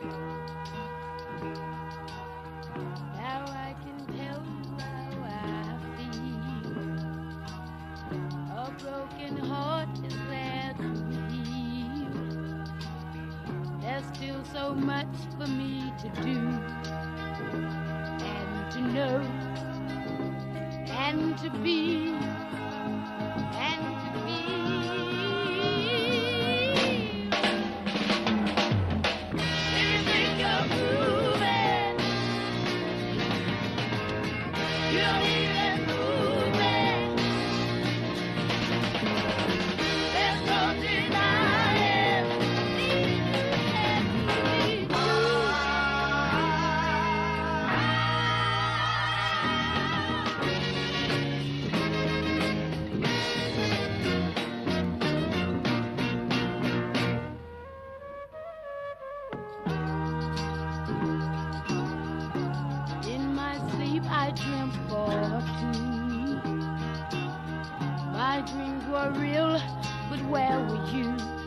Now I can tell you how I feel. A broken heart is there to heal. There's still so much for me to do and to know and to be and to be. If you think you're moving, you don't even move it. There's no denying. In my sleep I dreamt for two. My dreams were real, but where were you?